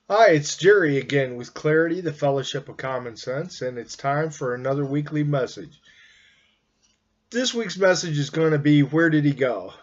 Hi, it's Jerry again with Clarity, the Fellowship of Common Sense, and it's time for another weekly message. This week's message is going to be Where Did He Go?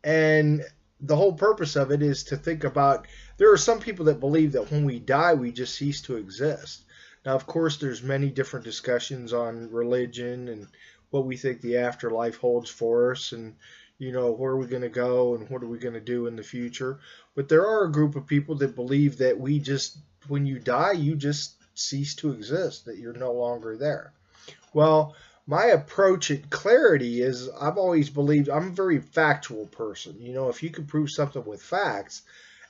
And the whole purpose of it is to think about there are some people that believe that when we die, we just cease to exist. Now, of course, there's many different discussions on religion and what we think the afterlife holds for us and where are we going to go and what are we going to do in the future. But there are a group of people that believe that we just when you die, you just cease to exist, that you're no longer there. Well, my approach at Clarity is I've always believed I'm a very factual person. If you can prove something with facts,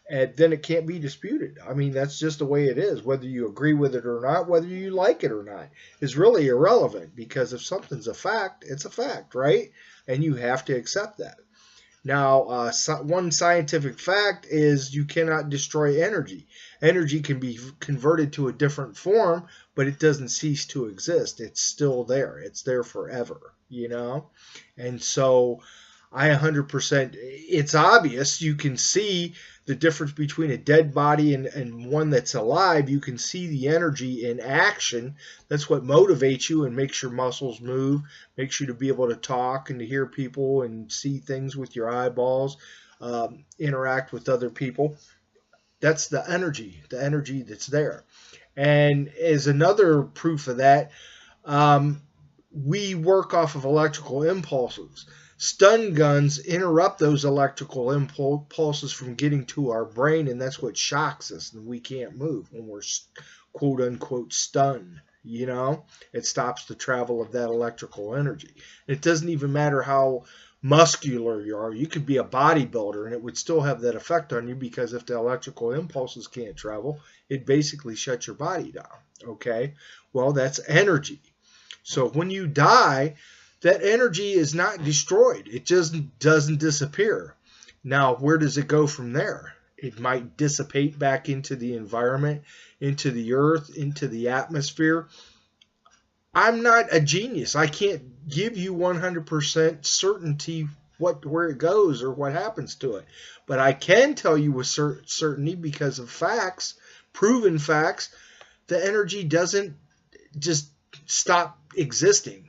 and then it can't be disputed. I mean, that's just the way it is. Whether you agree with it or not, whether you like it or not, is really irrelevant because if something's a fact, it's a fact, right? And you have to accept that. Now, one scientific fact is you cannot destroy energy. Energy can be converted to a different form, but it doesn't cease to exist. It's still there. It's there forever. And so I 100%, it's obvious. You can see the difference between a dead body and one that's alive. You can see the energy in action. That's what motivates you and makes your muscles move, makes you to be able to talk and to hear people and see things with your eyeballs, interact with other people. That's the energy that's there. And as another proof of that, we work off of electrical impulses. Stun guns interrupt those electrical impulses from getting to our brain, and that's what shocks us, and we can't move when we're quote unquote stunned. It stops the travel of that electrical energy. It doesn't even matter how muscular you are. You could be a bodybuilder, and it would still have that effect on you because if the electrical impulses can't travel, it basically shuts your body down. Okay? Well, that's energy. So when you die, that energy is not destroyed. It just doesn't disappear. Now, where does it go from there? It might dissipate back into the environment, into the earth, into the atmosphere. I'm not a genius. I can't give you 100% certainty where it goes or what happens to it. But I can tell you with certainty because of facts, proven facts, the energy doesn't just stop existing.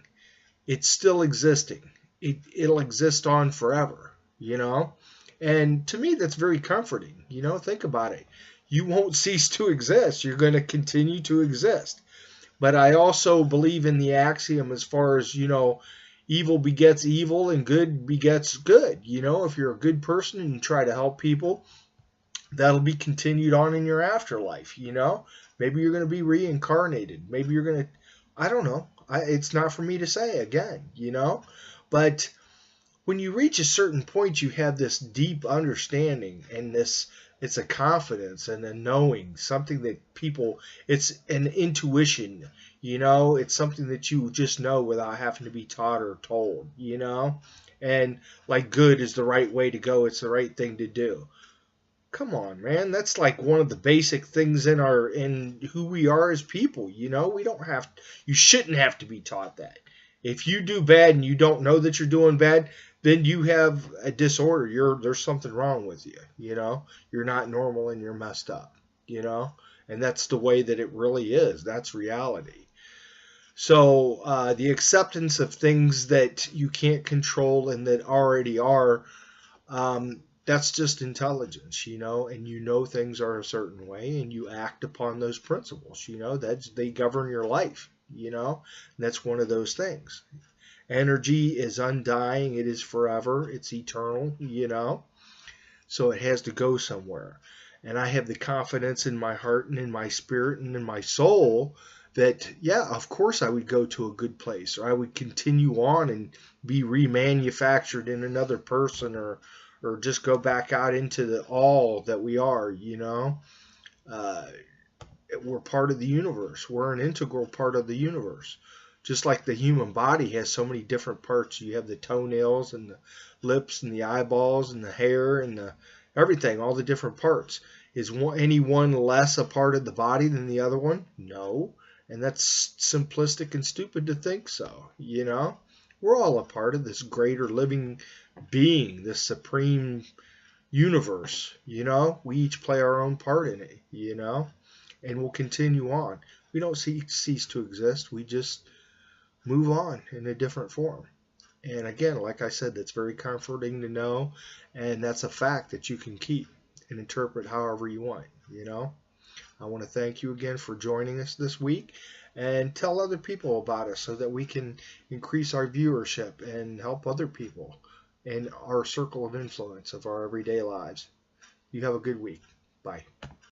It's still existing. It'll exist on forever. And to me, that's very comforting. Think about it. You won't cease to exist. You're going to continue to exist. But I also believe in the axiom as far as, evil begets evil and good begets good. If you're a good person and you try to help people, that'll be continued on in your afterlife. Maybe you're going to be reincarnated. Maybe you're going to, I don't know. It's not for me to say again. But when you reach a certain point, you have this deep understanding and it's a confidence and a knowing, something that it's an intuition, it's something that you just know without having to be taught or told. And like good is the right way to go. It's the right thing to do. Come on, man. That's like one of the basic things in who we are as people. You shouldn't have to be taught that. If you do bad and you don't know that you're doing bad, then you have a disorder. There's something wrong with you. You're not normal and you're messed up. And that's the way that it really is. That's reality. So the acceptance of things that you can't control and that already are, that's just intelligence, and things are a certain way and you act upon those principles, they govern your life. And that's one of those things. Energy is undying, it is forever, it's eternal. So it has to go somewhere. And I have the confidence in my heart and in my spirit and in my soul that, yeah, of course I would go to a good place, or I would continue on and be remanufactured in another person, or just go back out into the all that we are. We're part of the universe. We're an integral part of the universe. Just like the human body has so many different parts. You have the toenails and the lips and the eyeballs and the hair and everything, all the different parts. Is any one less a part of the body than the other one? No. And that's simplistic and stupid to think so. We're all a part of this greater living being, this supreme universe. We each play our own part in it, and we'll continue on. We don't cease to exist. We just move on in a different form. And again, like I said, that's very comforting to know, and that's a fact that you can keep and interpret however you want. I want to thank you again for joining us this week, and tell other people about us so that we can increase our viewership and help other people in our circle of influence of our everyday lives. You have a good week. Bye.